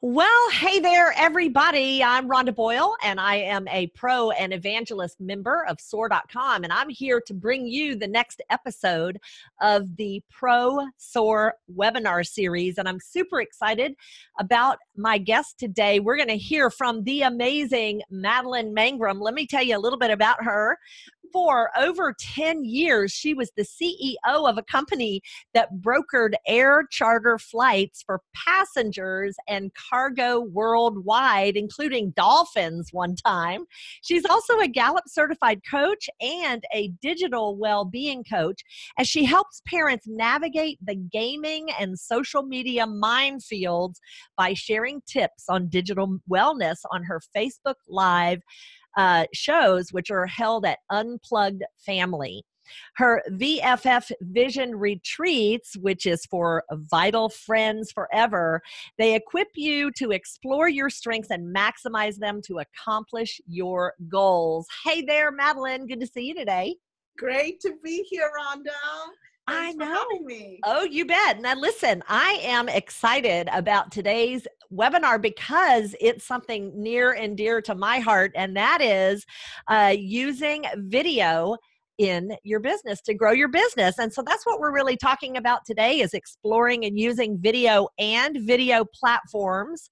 Well, hey there, everybody. I'm Rhonda Boyle, and I am a pro and evangelist member of SOAR.com, and I'm here to bring you the next episode of the Pro SOAR webinar series, and I'm super excited about my guest today. We're going to hear from the amazing Madlin Mangrum. Let me tell you a little bit about her. For over 10 years, she was the CEO of a company that brokered air charter flights for passengers and cargo worldwide, including dolphins one time. She's also a Gallup certified coach and a digital well-being coach, as she helps parents navigate the gaming and social media minefields by sharing tips on digital wellness on her Facebook Live shows, which are held at Unplugged Family. Her VFF Vision Retreats, which is for Vital Friends Forever, they equip you to explore your strengths and maximize them to accomplish your goals. Hey there, Madlin. Good to see you today. Great to be here, Rhonda. Thanks for having me. Oh, you bet. Now, listen, I am excited about today's webinar because it's something near and dear to my heart, and that is using video in your business to grow your business. And so that's what we're really talking about today, is exploring and using video and video platforms.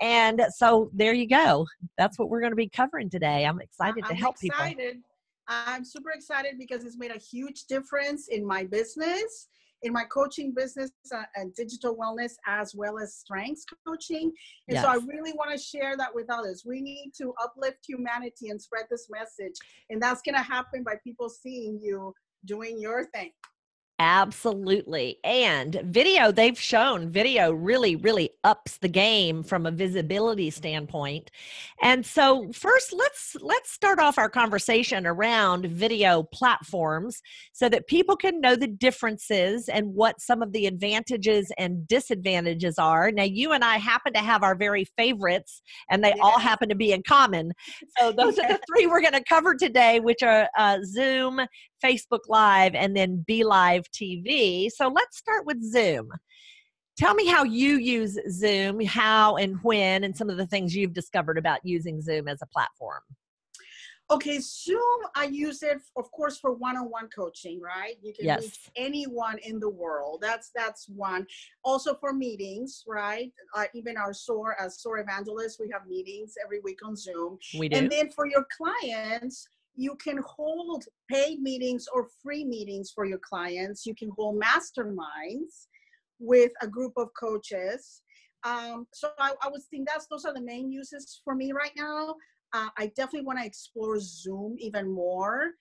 And so there you go. That's what we're going to be covering today. I'm excited to help people. I'm super excited because it's made a huge difference in my business, in my coaching business and digital wellness, as well as strengths coaching. And so I really want to share that with others. We need to uplift humanity and spread this message. And that's going to happen by people seeing you doing your thing. Absolutely. And video, they've shown video really, really ups the game from a visibility standpoint. And so first, let's start off our conversation around video platforms so that people can know the differences and what some of the advantages and disadvantages are. Now, you and I happen to have our very favorites, and they all happen to be in common. So those are the three we're going to cover today, which are Zoom, Facebook Live, and then Be Live TV. So let's start with Zoom. Tell me how you use Zoom, how and when, and some of the things you've discovered about using Zoom as a platform. Okay, Zoom, I use it, of course, for one-on-one coaching, right? You can reach anyone in the world. That's one. Also for meetings, right? Even our SOAR, as SOAR evangelists, we have meetings every week on Zoom. We do. And then for your clients, you can hold paid meetings or free meetings for your clients. You can hold masterminds with a group of coaches. So I would think those are the main uses for me right now. I definitely want to explore Zoom even more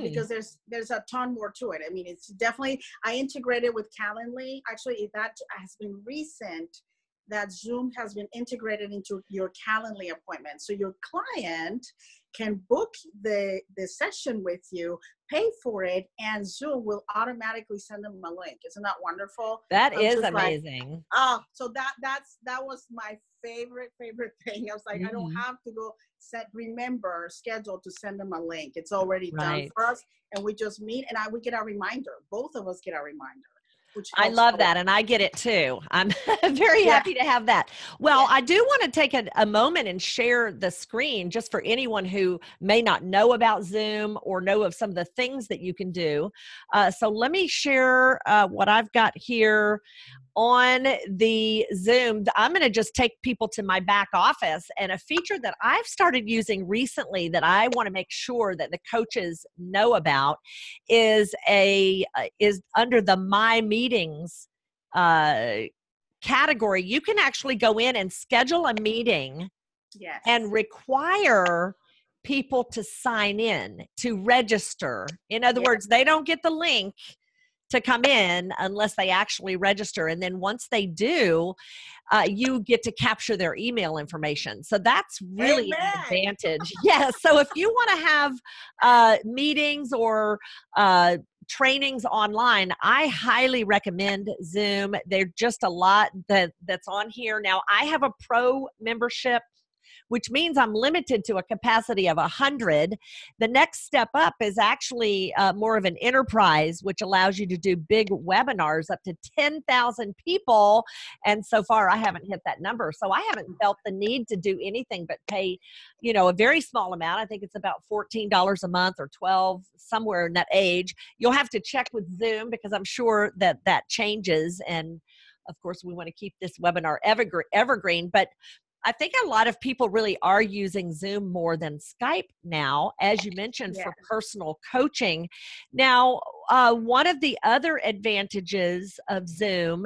because there's a ton more to it. I mean, it's definitely, I integrated with Calendly. Actually, that has been recent, that Zoom has been integrated into your Calendly appointment. So your client can book the session with you, pay for it, and Zoom will automatically send them a link. Isn't that wonderful? That is amazing. So that was my favorite thing. I was like, I don't have to go schedule to send them a link. It's already done for us, and we just meet, and we get a reminder. Both of us get a reminder. I love that, and I get it too. I'm very happy to have that. Well, I do want to take a moment and share the screen just for anyone who may not know about Zoom or know of some of the things that you can do. So let me share what I've got here on the Zoom. I'm going to just take people to my back office, and a feature that I've started using recently that I want to make sure that the coaches know about is under the My Meetings category. You can actually go in and schedule a meeting and require people to sign in, to register. In other words, they don't get the link to come in unless they actually register. And then once they do, you get to capture their email information. So that's really an advantage. So if you want to have meetings or trainings online, I highly recommend Zoom. There's just a lot that's on here. Now, I have a pro membership which means I'm limited to a capacity of 100. The next step up is actually more of an enterprise, which allows you to do big webinars up to 10,000 people. And so far, I haven't hit that number. So I haven't felt the need to do anything but pay, a very small amount. I think it's about $14 a month or 12, somewhere in that age. You'll have to check with Zoom because I'm sure that changes. And of course, we want to keep this webinar evergreen. But I think a lot of people really are using Zoom more than Skype now, as you mentioned, for personal coaching. Now, one of the advantages of Zoom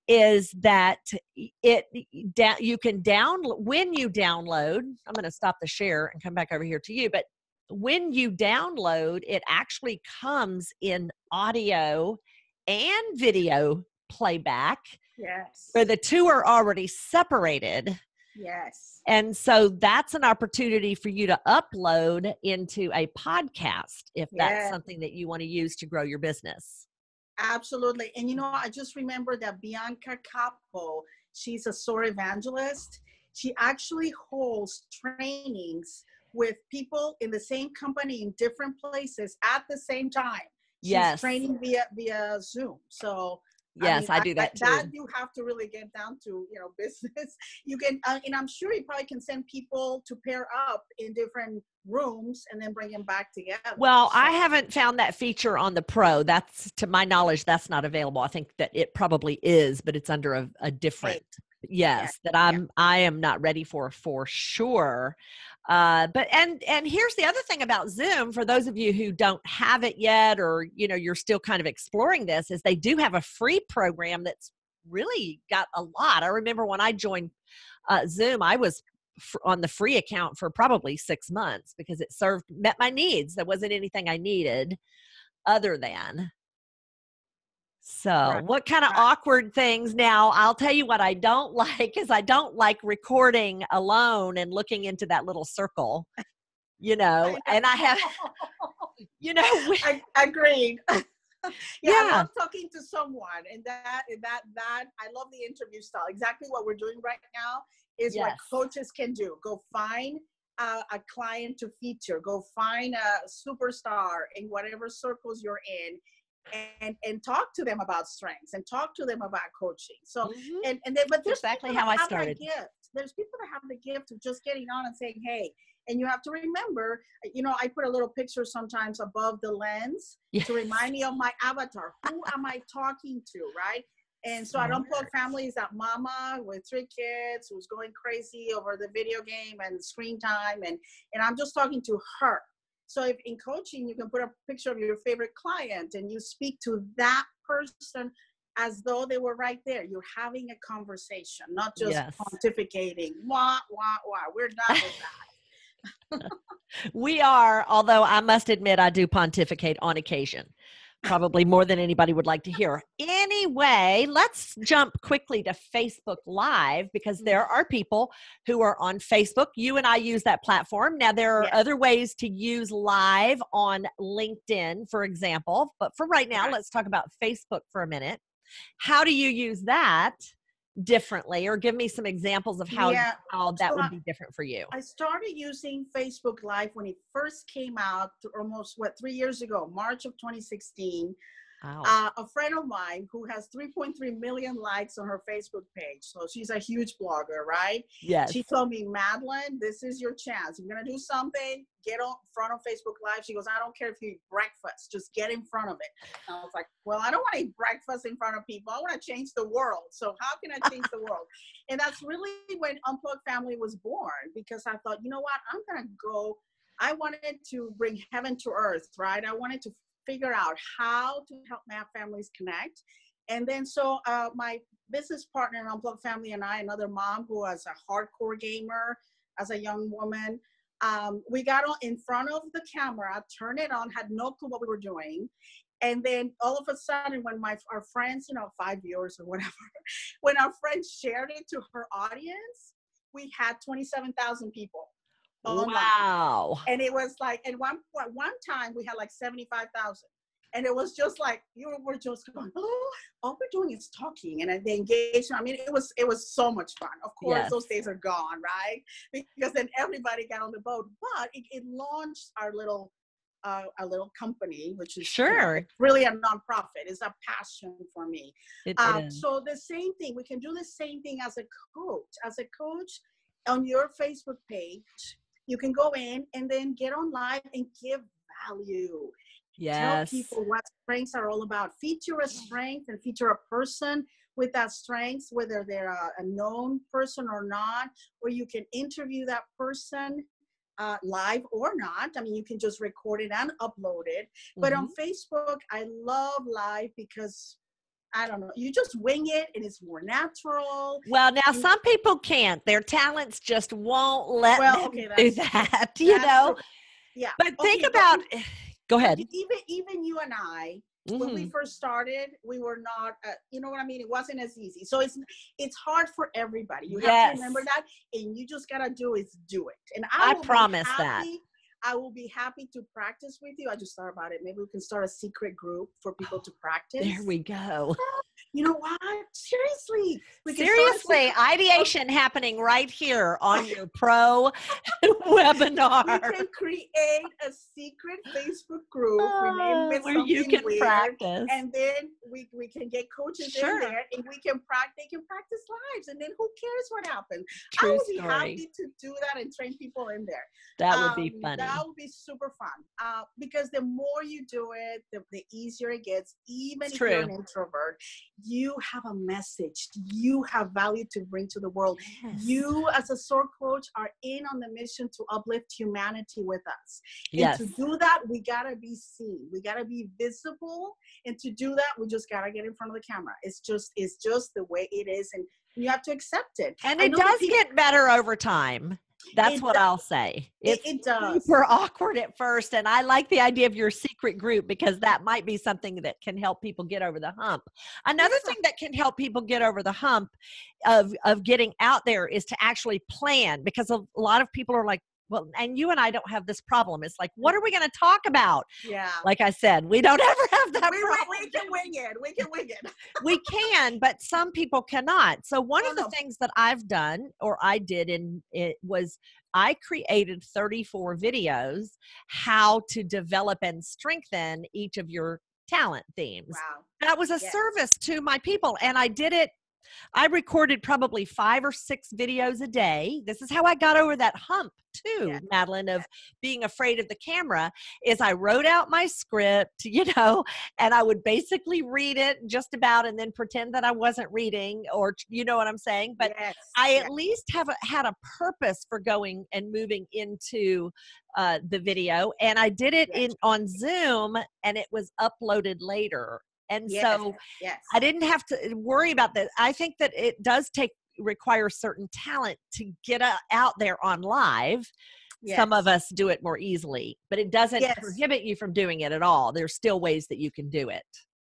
is that you can download, when you download, I'm going to stop the share and come back over here to you, but when you download, it actually comes in audio and video playback. Yes. Where the two are already separated. Yes. And so that's an opportunity for you to upload into a podcast if that's something that you want to use to grow your business. Absolutely. And I just remember that Bianca Capo, she's a SOAR evangelist. She actually holds trainings with people in the same company in different places at the same time. She's training via Zoom. So yes, I do that too. That you have to really get down to, business. You can, and I'm sure you probably can send people to pair up in different rooms and then bring them back together. Well, I haven't found that feature on the Pro. That's, to my knowledge, that's not available. I think that it probably is, but it's under a different, I am not ready for sure. But here's the other thing about Zoom, for those of you who don't have it yet, or, you're still kind of exploring this, is they do have a free program that's really got a lot. I remember when I joined Zoom, I was on the free account for probably 6 months because it met my needs. There wasn't anything I needed other than. So what kind of awkward things? Now, I'll tell you what I don't like is I don't like recording alone and looking into that little circle, and I have, Agreed. I love talking to someone, and that I love the interview style. Exactly what we're doing right now is what coaches can do. Go find a client to feature. Go find a superstar in whatever circles you're in. And talk to them about strengths and talk to them about coaching. So, but there's exactly how I started. There's people that have the gift of just getting on and saying, hey, and you have to remember, I put a little picture sometimes above the lens to remind me of my avatar. Who am I talking to, right? And so I don't plug families, that mama with 3 kids who's going crazy over the video game and screen time. And I'm just talking to her. So if in coaching, you can put a picture of your favorite client and you speak to that person as though they were right there. You're having a conversation, not just pontificating. Wah, wah, wah. We're done with that. We are, although I must admit I do pontificate on occasion. Probably more than anybody would like to hear. Anyway, let's jump quickly to Facebook Live because there are people who are on Facebook. You and I use that platform. Now, there are other ways to use live on LinkedIn, for example. But for right now, let's talk about Facebook for a minute. How do you use that differently, or give me some examples of how that would be different for you? I started using Facebook Live when it first came out almost 3 years ago, March of 2016. Wow. A friend of mine who has 3.3 million likes on her Facebook page. So she's a huge blogger, right? Yes. She told me, Madlin, this is your chance. You're going to do something, get on front of Facebook Live. She goes, I don't care if you eat breakfast, just get in front of it. And I was like, well, I don't want to eat breakfast in front of people. I want to change the world. So how can I change the world? And that's really when Unplugged Family was born, because I thought, you know what, I wanted to bring heaven to earth, right? I wanted to figure out how to help my families connect. And then so my business partner in Unplugged Family and I, another mom who was a hardcore gamer as a young woman, we got on in front of the camera, turned it on, had no clue what we were doing. And then all of a sudden, when our friends, 5 viewers or whatever, when our friends shared it to her audience, we had 27,000 people. Wow. And it was like, at one time we had like 75,000. And it was just like, you were just going, oh, all we're doing is talking. And the engagement, I mean, it was so much fun. Of course, Yes. those days are gone, right? Because then everybody got on the boat. But it launched our little company, which is Sure. it's really a nonprofit. It's a passion for me. It is. So the same thing, we can do the same thing as a coach. As a coach on your Facebook page, you can go in and then get on live and give value. Yes. Tell people what strengths are all about. Feature a strength and feature a person with that strength, whether they're a known person or not, or you can interview that person live or not. I mean, you can just record it and upload it. But on Facebook, I love live because, I don't know, you just wing it and it's more natural. Well, now some people can't. Their talents just won't let them do that, you know? True. Yeah. But think about, go ahead. Even you and I, when we first started, we were not, you know what I mean? It wasn't as easy. So it's hard for everybody. You have to remember that, and you just gotta do it. And I promise that. I will be happy to practice with you. I just thought about it. Maybe we can start a secret group for people to practice. There we go. You know what? Seriously. Seriously, ideation happening right here on your pro webinar. We can create a secret Facebook group where you can weird, practice. And then we can get coaches in there and they can practice lives. And then who cares what happens? I would be happy to do that and train people in there. That would be funny. That would be super fun. Because the more you do it, the easier it gets. Even if you're an introvert, you have a message. You have value to bring to the world. Yes. You, as a SOAR coach, are in on the mission to uplift humanity with us. Yes. And to do that, we gotta be seen. We gotta be visible. And to do that, we just gotta get in front of the camera. It's just the way it is, and you have to accept it. And it does get better over time. That's what I'll say. It does. Super awkward at first. And I like the idea of your secret group because that might be something that can help people get over the hump. Another thing that can help people get over the hump of getting out there is to actually plan, because a lot of people are like, well, and you and I don't have this problem. It's like, what are we going to talk about? Yeah. Like I said, we don't ever have that problem. We can wing it. We can wing it. We can, but some people cannot. So one of the things that I've done, or I did, was I created 34 videos how to develop and strengthen each of your talent themes. Wow. That was a service to my people. And I did it. I recorded probably 5 or 6 videos a day. This is how I got over that hump too, Madlin, of being afraid of the camera, is I wrote out my script, and I would basically read it just about and then pretend that I wasn't reading, or you know what I'm saying? But I at least had a purpose for going and moving into the video. And I did it on Zoom, and it was uploaded later. And so I didn't have to worry about that. I think that it does require certain talent to get out there on live. Yes. Some of us do it more easily, but it doesn't prohibit you from doing it at all. There's still ways that you can do it.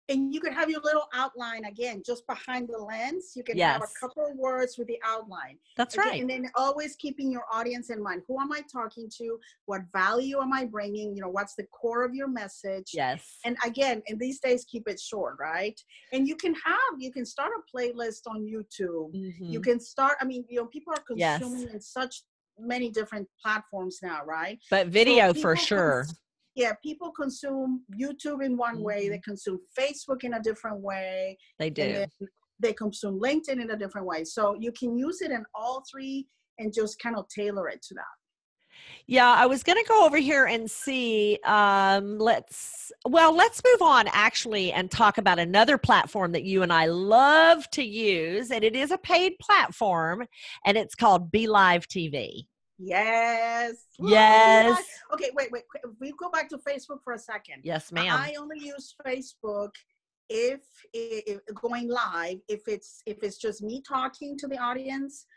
And you can have your little outline, again, just behind the lens. You can have a couple of words with the outline. That's right. And then always keeping your audience in mind. Who am I talking to? What value am I bringing? What's the core of your message? Yes. And again, in these days, keep it short, right? And you can start a playlist on YouTube. Mm-hmm. You can start, people are consuming in such many different platforms now, right? But video for sure. People consume YouTube in one way. They consume Facebook in a different way. They do. They consume LinkedIn in a different way. So you can use it in all three and just kind of tailor it to that. Yeah, I was going to go over here and see, let's move on actually and talk about another platform that you and I love to use. And it is a paid platform, and it's called Be Live TV. Yes. Yes. Okay, wait. We go back to Facebook for a second. Yes, ma'am. I only use Facebook if going live, if it's just me talking to the audience,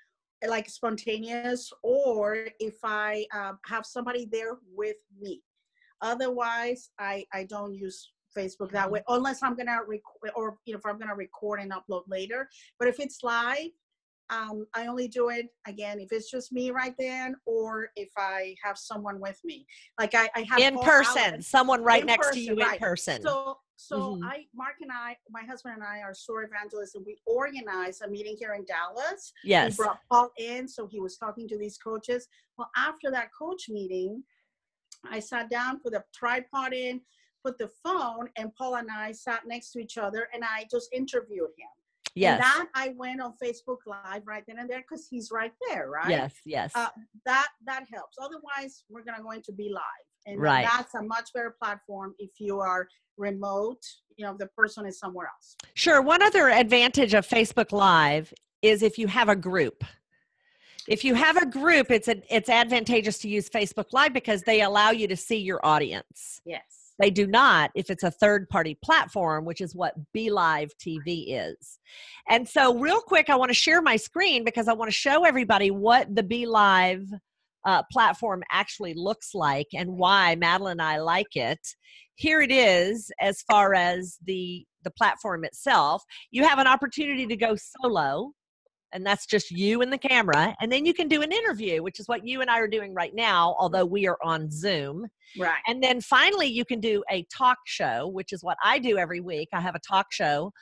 like spontaneous, or if I have somebody there with me. Otherwise, I don't use Facebook that way, unless I'm gonna record, or if I'm gonna record and upload later. But if it's live, I only do it again if it's just me right then, or if I have someone with me. Like I have In Paul person, Allen, someone right in next to person, you in right? person. So Mark and I, my husband and I are SOAR evangelists, and we organized a meeting here in Dallas. We Yes. brought Paul in, so he was talking to these coaches. Well, after that coach meeting, I sat down, put a tripod in, put the phone, and Paul and I sat next to each other, and I just interviewed him. And Yes. that I went on Facebook Live right then and there because he's right there, right? Yes. Yes. That helps. Otherwise, we're gonna go into Be Live, and Right. that's a much better platform if you are remote. You know, the person is somewhere else. Sure. One other advantage of Facebook Live is if you have a group. If you have a group, it's advantageous to use Facebook Live because they allow you to see your audience. Yes. They do not if it's a third-party platform, which is what Be Live TV is. And so real quick, I want to share my screen because I want to show everybody what the Be Live platform actually looks like and why Madlin and I like it. Here it is as far as the platform itself. You have an opportunity to go solo, and that's just you and the camera. And then you can do an interview, which is what you and I are doing right now, although we are on Zoom. Right. And then finally, you can do a talk show, which is what I do every week. I have a talk show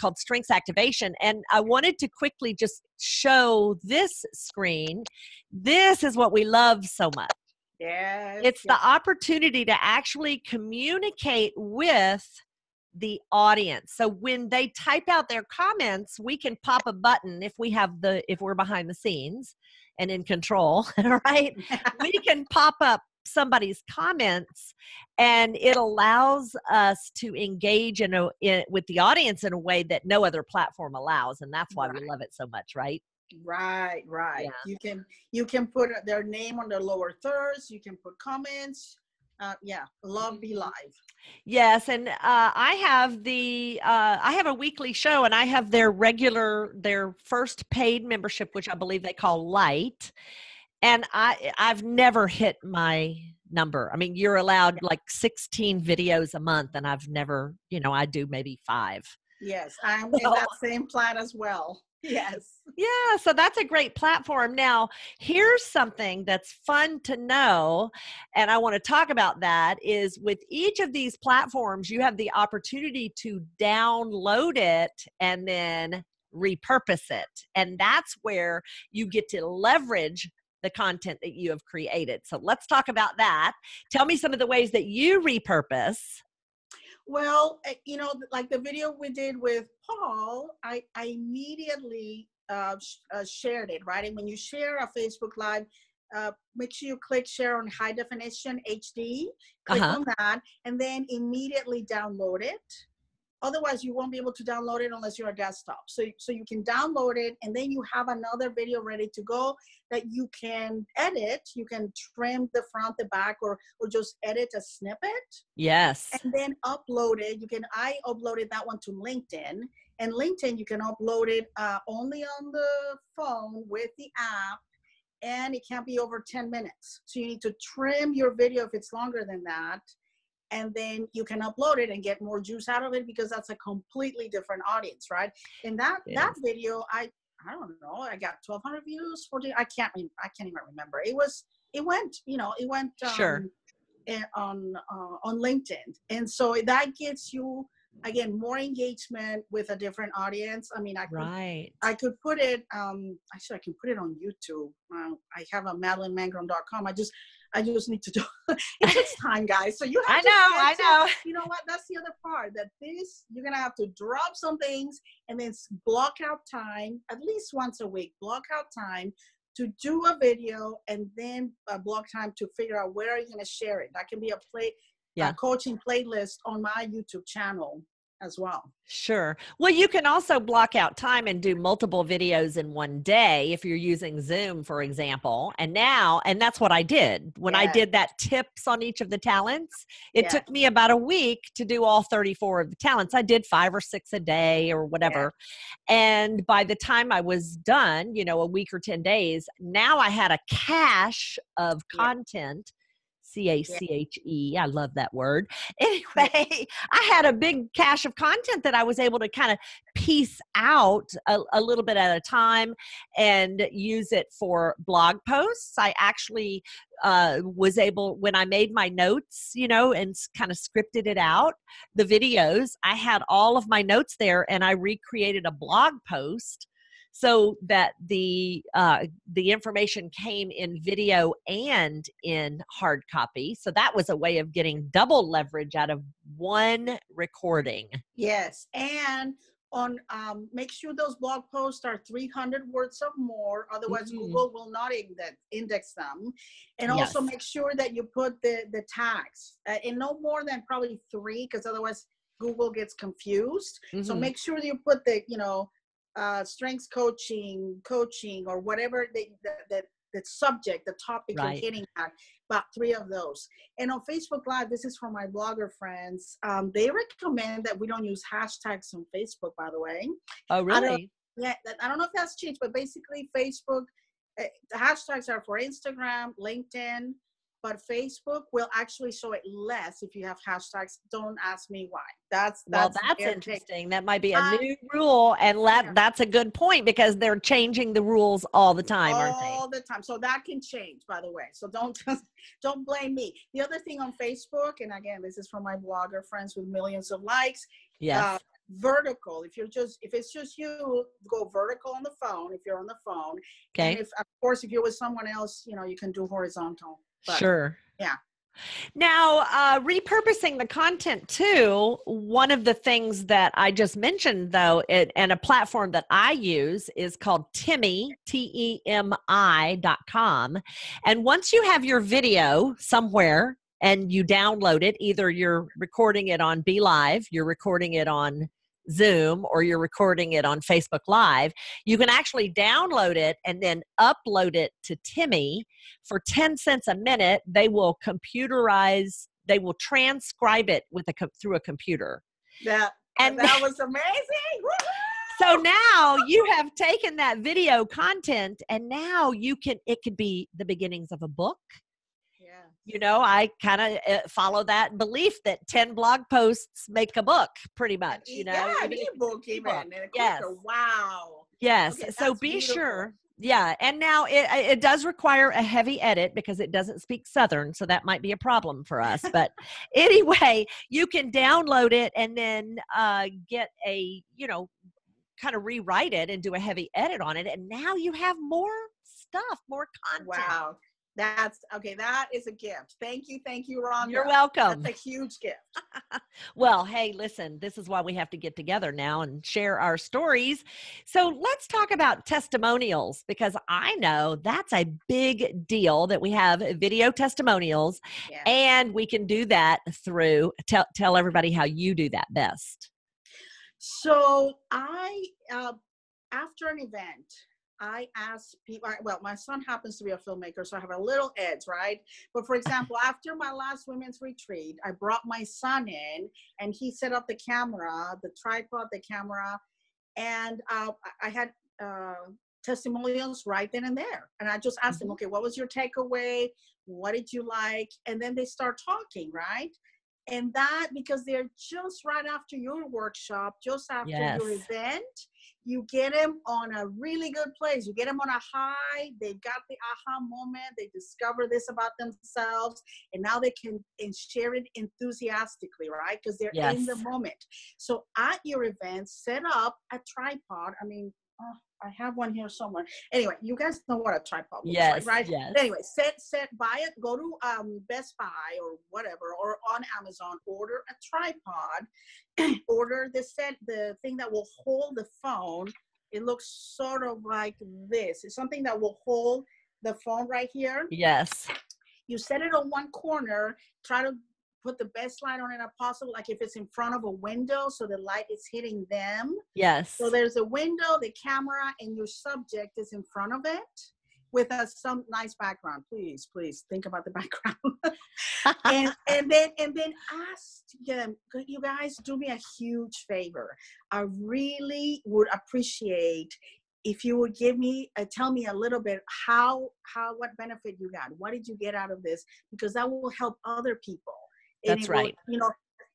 called Strengths Activation. And I wanted to quickly just show this screen. This is what we love so much. Yes. It's the opportunity to actually communicate with the audience. So when they type out their comments, we can pop a button if we're behind the scenes and in control, right? We can pop up somebody's comments, and it allows us to engage with the audience in a way that no other platform allows, and that's why we love it so much, right? Right. Yeah. You can put their name on the lower thirds. You can put comments. Love Be Live. Yes, and I have a weekly show, and I have their first paid membership, which I believe they call Light, and I've never hit my number. I mean, you're allowed like 16 videos a month, and I've never, I do maybe 5. Yes, I'm in that same plan as well. Yes. Yeah, so that's a great platform. Now, here's something that's fun to know, and I want to talk about that, is with each of these platforms, you have the opportunity to download it and then repurpose it. And that's where you get to leverage the content that you have created. So let's talk about that. Tell me some of the ways that you repurpose. Well, like the video we did with Paul, I immediately shared it, right? And when you share a Facebook Live, make sure you click share on high definition HD, click on that, and then immediately download it. Otherwise, you won't be able to download it unless you're a desktop. So you can download it, and then you have another video ready to go that you can edit. You can trim the front, the back, or just edit a snippet. Yes. And then upload it. I uploaded that one to LinkedIn. And LinkedIn, you can upload it only on the phone with the app, and it can't be over 10 minutes. So you need to trim your video if it's longer than that. And then you can upload it and get more juice out of it because that's a completely different audience, right? And that video, I don't know, I got 1,200 views, 14. I can't even remember. It went sure. on LinkedIn, and so that gets you again more engagement with a different audience. I mean, I could put it. Actually, I can put it on YouTube. I have a MadlinMangrum.com. I just need to do it takes time, guys. So you have I know. You know what? That's the other part. That you're gonna have to drop some things and then block out time at least once a week. Block out time to do a video, and then block time to figure out where are you gonna share it. That can be a coaching playlist on my YouTube channel as well. Sure. Well, you can also block out time and do multiple videos in one day if you're using Zoom, for example. And that's what I did. When I did that tips on each of the talents, it took me about a week to do all 34 of the talents. I did 5 or 6 a day or whatever. And by the time I was done, a week or 10 days, now I had a cache of content Cache. I love that word. Anyway, I had a big cache of content that I was able to kind of piece out a little bit at a time and use it for blog posts. I actually was able, when I made my notes, and kind of scripted it out, the videos, I had all of my notes there, and I recreated a blog post so that the information came in video and in hard copy. So that was a way of getting double leverage out of one recording. Yes, and on make sure those blog posts are 300 words or more, otherwise Google will not index them. And also make sure that you put the tags in no more than probably 3, because otherwise Google gets confused. So make sure that you put the strengths coaching, or whatever the subject, the topic you're hitting at, about 3 of those. And on Facebook Live, this is for my blogger friends, they recommend that we don't use hashtags on Facebook, by the way. Oh, really? I don't know if that's changed, but basically Facebook, the hashtags are for Instagram, LinkedIn, but Facebook will actually show it less if you have hashtags. Don't ask me why. That's interesting. That might be a new rule, and that's a good point, because they're changing the rules all the time, aren't they? All the time. So that can change, by the way. So don't blame me. The other thing on Facebook, and again, this is for my blogger friends with millions of likes. Yes. Vertical. If it's just you, go vertical on the phone. If you're on the phone, okay. And if you're with someone else, you can do horizontal. But, sure. Yeah. Now, repurposing the content too, one of the things that I just mentioned, though, and a platform that I use is called Temi, TEMI.com. And once you have your video somewhere and you download it, either you're recording it on Be Live, you're recording it on Zoom, or you're recording it on Facebook Live, you can actually download it and then upload it to Temi for 10 cents a minute. They will transcribe it through a computer. That was amazing. So now you have taken that video content, and now it could be the beginnings of a book. I kind of follow that belief that 10 blog posts make a book, pretty much. An ebook even. Yes. Wow. Yes. Okay, so be sure. Yeah. And now it does require a heavy edit because it doesn't speak Southern. So that might be a problem for us. But anyway, you can download it and then get kind of rewrite it and do a heavy edit on it. And now you have more stuff, more content. Wow. That is a gift. Thank you, Rhonda. You're welcome. That's a huge gift. Well, hey, listen, this is why we have to get together now and share our stories. So let's talk about testimonials, because I know that's a big deal that we have video testimonials, and we can do that through, tell everybody how you do that best. So after an event, I ask people, well, my son happens to be a filmmaker, so I have a little edge, right? But for example, after my last women's retreat, I brought my son in and he set up the camera, the tripod, the camera, and I had testimonials right then and there. And I just asked them, okay, what was your takeaway? What did you like? And then they start talking, right? And that, because they're just right after your workshop, just after your event, you get them on a really good place. You get them on a high. They've got the aha moment. They discover this about themselves, and now they can share it enthusiastically, right? Because they're in the moment. So at your event, set up a tripod. I mean, I have one here somewhere. Anyway, you guys know what a tripod looks like, right? Yes. Anyway, buy it, go to Best Buy or whatever, or on Amazon, order a tripod, order the thing that will hold the phone. It looks sort of like this. It's something that will hold the phone right here. Yes. You set it on one corner, try to put the best light on it as possible, like if it's in front of a window, so the light is hitting them. Yes. So there's a window, the camera, and your subject is in front of it with some nice background. Please think about the background. and then ask them, could you guys do me a huge favor? I really would appreciate if you would tell me a little bit what benefit you got, what did you get out of this, because that will help other people. And That's right.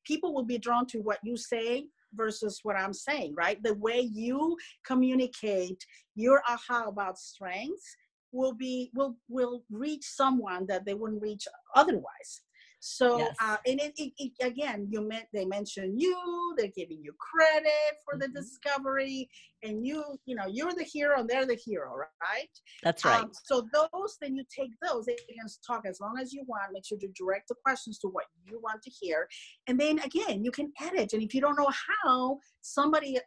People will be drawn to what you say versus what I'm saying, right? The way you communicate your aha about strengths will reach someone that they wouldn't reach otherwise. So, Yes. and again, they mention you, they're giving you credit for the discovery, and you're the hero and they're the hero, right? That's right. So then you take those, they can talk as long as you want, make sure to direct the questions to what you want to hear. And then again, you can edit. And if you don't know how, somebody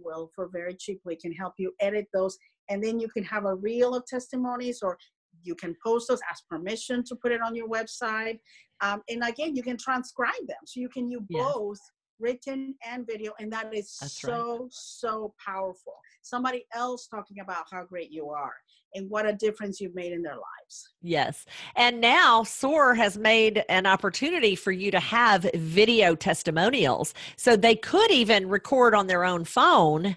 will, for very cheaply, can help you edit those. And then you can have a reel of testimonies, or you can post those, ask permission to put it on your website. And again, you can transcribe them. So you can use both written and video. And that is so powerful. Somebody else talking about how great you are and what a difference you've made in their lives. Yes. And now SOAR has made an opportunity for you to have video testimonials. So they could even record on their own phone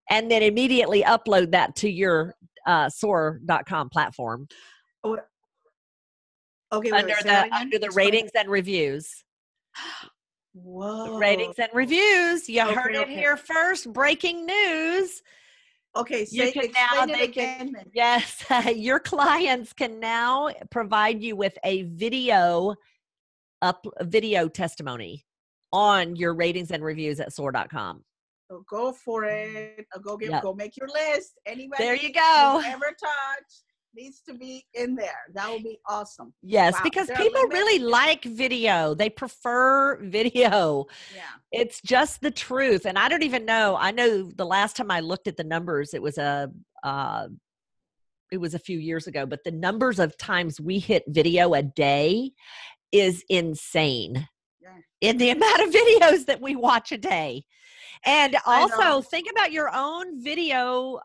and then immediately upload that to your soar.com platform. Oh, okay. Under the ratings and reviews. Whoa. Ratings and reviews. You heard it here first. Breaking news. Okay. Yes. Your clients can now provide you with a video testimony on your ratings and reviews at soar.com. So go for it. Go make your list. Anybody there you go. Ever touch needs to be in there. That would be awesome. Yes, because people really like video. They prefer video. Yeah. It's just the truth. And I don't even know. I know the last time I looked at the numbers, it was a few years ago, but the numbers of times we hit video a day is insane. Yeah. In the amount of videos that we watch a day. And also think about your own video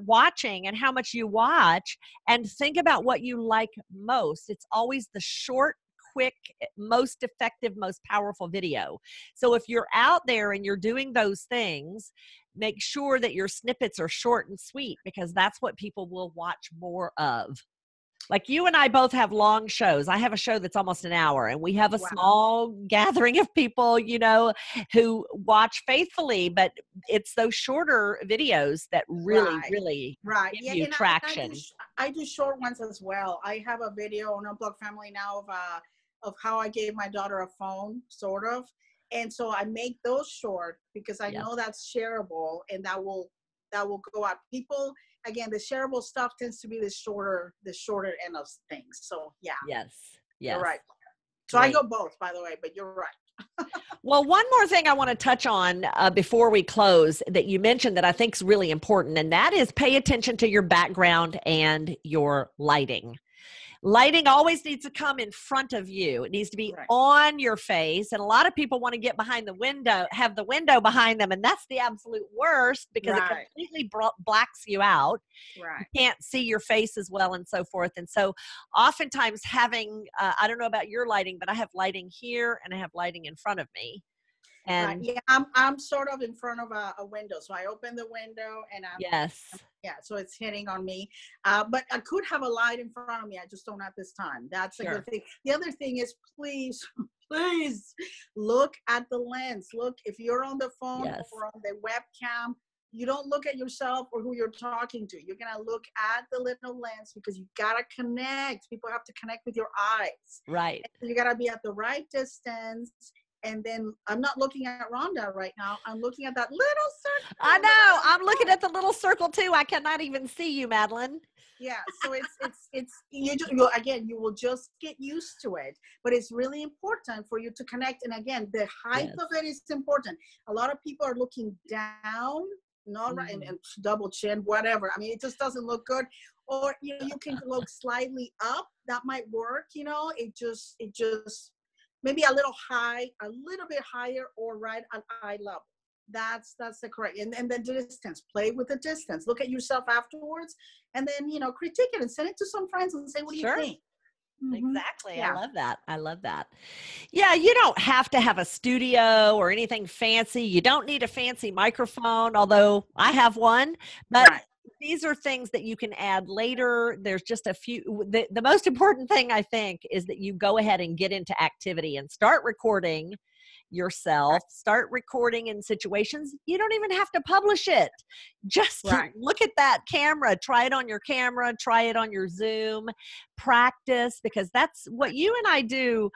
watching and how much you watch, and think about what you like most. It's always the short, quick, most effective, most powerful video. So if you're out there and you're doing those things, make sure that your snippets are short and sweet, because that's what people will watch more of. Like you and I both have long shows. I have a show that's almost an hour, and we have a small gathering of people, who watch faithfully, but it's those shorter videos that really give you traction. I do short ones as well. I have a video on Unplugged Family now of how I gave my daughter a phone, sort of. And so I make those short because I know that's shareable, and that will go out. People, again, the shareable stuff tends to be the shorter end of things. So yes, you're right. So I go both, by the way, but you're right. Well, one more thing I want to touch on before we close that you mentioned that I think is really important, and that is pay attention to your background and your lighting. Lighting always needs to come in front of you. It needs to be on your face. And a lot of people want to get behind the window, have the window behind them. And that's the absolute worst, because it completely blacks you out. Right. You can't see your face as well, and so forth. And so oftentimes having, I don't know about your lighting, but I have lighting here and I have lighting in front of me. And I'm sort of in front of a window. So I open the window and so it's hitting on me. But I could have a light in front of me. I just don't at this time. That's a good thing. The other thing is, please look at the lens. Look, if you're on the phone or on the webcam, you don't look at yourself or who you're talking to. You're going to look at the little lens, because you got to connect. People have to connect with your eyes. Right. You got to be at the right distance. And then I'm not looking at Rhonda right now. I'm looking at that little circle. I know. I'm looking at the little circle too. I cannot even see you, Madlin. Yeah. So you will just get used to it. But it's really important for you to connect. And again, the height of it is important. A lot of people are looking down, and double chin, whatever. I mean, it just doesn't look good. Or you can look slightly up. That might work. It just. Maybe a little bit higher, or right at eye level. That's the correct. And then the distance, play with the distance. Look at yourself afterwards, and then, critique it and send it to some friends and say, what do you think? Exactly. Yeah. I love that. Yeah. You don't have to have a studio or anything fancy. You don't need a fancy microphone, although I have one, but these are things that you can add later. There's just a few. The most important thing, I think, is that you go ahead and get into activity and start recording yourself, start recording in situations. You don't even have to publish it. Just look at that camera, try it on your camera, try it on your Zoom, practice, because that's what you and I do,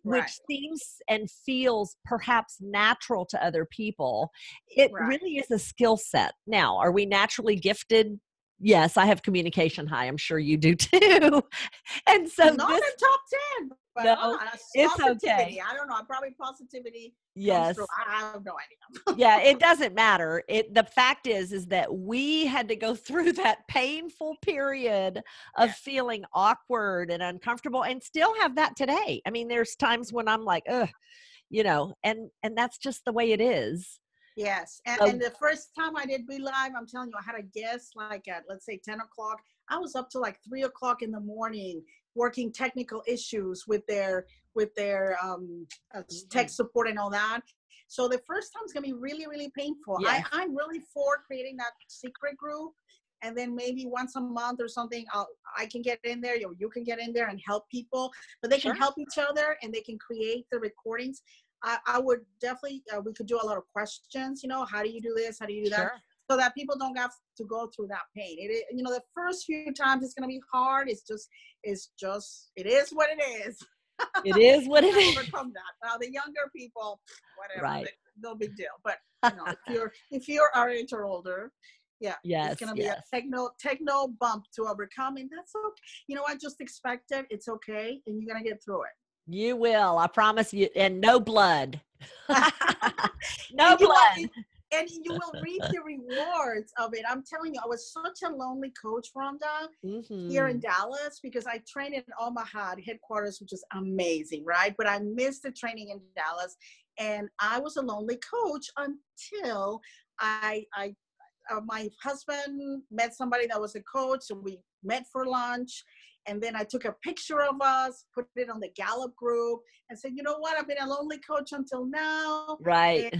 which seems and feels perhaps natural to other people. It really is a skill set. Now, are we naturally gifted? Yes, I have communication high. I'm sure you do too. And so not in top 10, but no, it's positivity. okay. I don't know. Probably positivity. Yes. I have no idea. Yeah, it doesn't matter. The fact is that we had to go through that painful period of feeling awkward and uncomfortable, and still have that today. I mean, there's times when I'm like, ugh, you know, and that's just the way it is. Yes. And the first time I did Be Live, I'm telling you, I had a guest like at, let's say, 10 o'clock. I was up to like 3 o'clock in the morning working technical issues with their tech support and all that. So the first time is going to be really, really painful. Yes. I'm really for creating that secret group. And then maybe once a month or something, I can get in there, you can get in there and help people. But they can help each other, and they can create the recordings. I would definitely, we could do a lot of questions, you know, how do you do this? How do you do that? So that people don't have to go through that pain. You know, the first few times it's going to be hard. It is what it is. It is what it is. Overcome that. Now the younger people, whatever, no big deal. But you know, if you're our age or older, it's going to be a techno bump to overcome, and that's okay. You know what? Just expect it. It's okay, and you're going to get through it. You will, I promise you, and no blood. No blood. And you will reap the rewards of it. I'm telling you, I was such a lonely coach, Rhonda, here in Dallas, because I trained in Omaha headquarters, which is amazing, right? But I missed the training in Dallas, and I was a lonely coach until my husband met somebody that was a coach, so we met for lunch. And then I took a picture of us, put it on the Gallup group, and said, you know what? I've been a lonely coach until now. Right.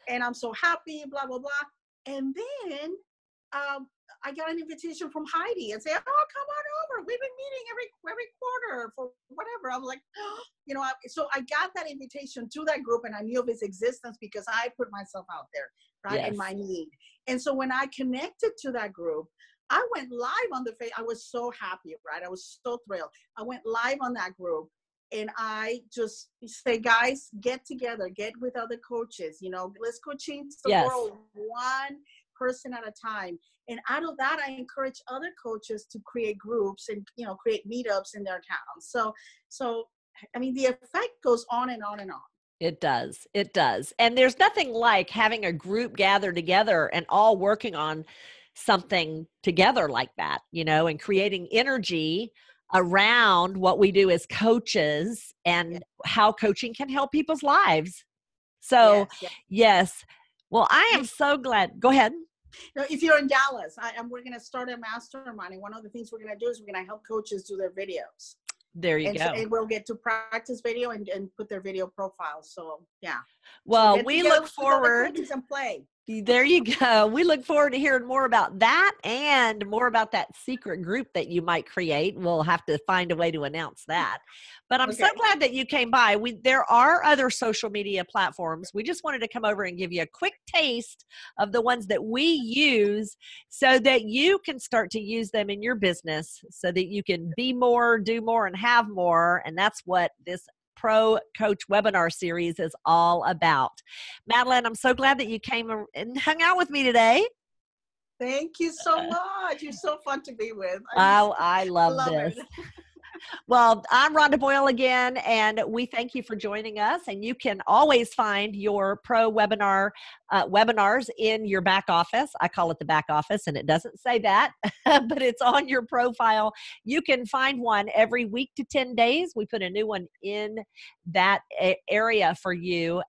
And I'm so happy, blah, blah, blah. And then I got an invitation from Heidi and said, oh, come on over. We've been meeting every quarter for whatever. I was like, oh, you know, so I got that invitation to that group, and I knew of its existence because I put myself out there, right, in my need. And so when I connected to that group, I went live on the face. I was so happy, right? I was so thrilled. I went live on that group, and I just say, guys, get together, get with other coaches, you know, let's go change the world one person at a time. And out of that, I encourage other coaches to create groups and, you know, create meetups in their towns. So, I mean, the effect goes on and on and on. It does. It does. And there's nothing like having a group gather together and all working on something together like that, you know, and creating energy around what we do as coaches and how coaching can help people's lives. So, yes. Well, I am so glad. Go ahead. Now, if you're in Dallas, we're going to start a mastermind. And one of the things we're going to do is we're going to help coaches do their videos. There you go. And we'll get to practice video and put their video profiles. So, yeah. Well, so we look forward. And play. There you go. We look forward to hearing more about that and more about that secret group that you might create. We'll have to find a way to announce that. But I'm so glad that you came by. There are other social media platforms. We just wanted to come over and give you a quick taste of the ones that we use so that you can start to use them in your business so that you can be more, do more, and have more. And that's what this Pro Coach webinar series is all about. Madlin, I'm so glad that you came and hung out with me today. Thank you so much. You're so fun to be with. I love this. Well, I'm Rhonda Boyle again, and we thank you for joining us. And you can always find your pro webinar webinars in your back office. I call it the back office, and it doesn't say that, but it's on your profile. You can find one every week to 10 days. We put a new one in that area for you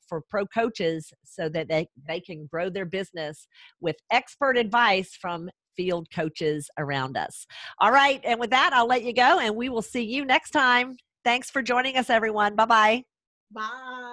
for pro coaches so that they can grow their business with expert advice from field coaches around us. All right. And with that, I'll let you go, and we will see you next time. Thanks for joining us, everyone. Bye-bye. Bye.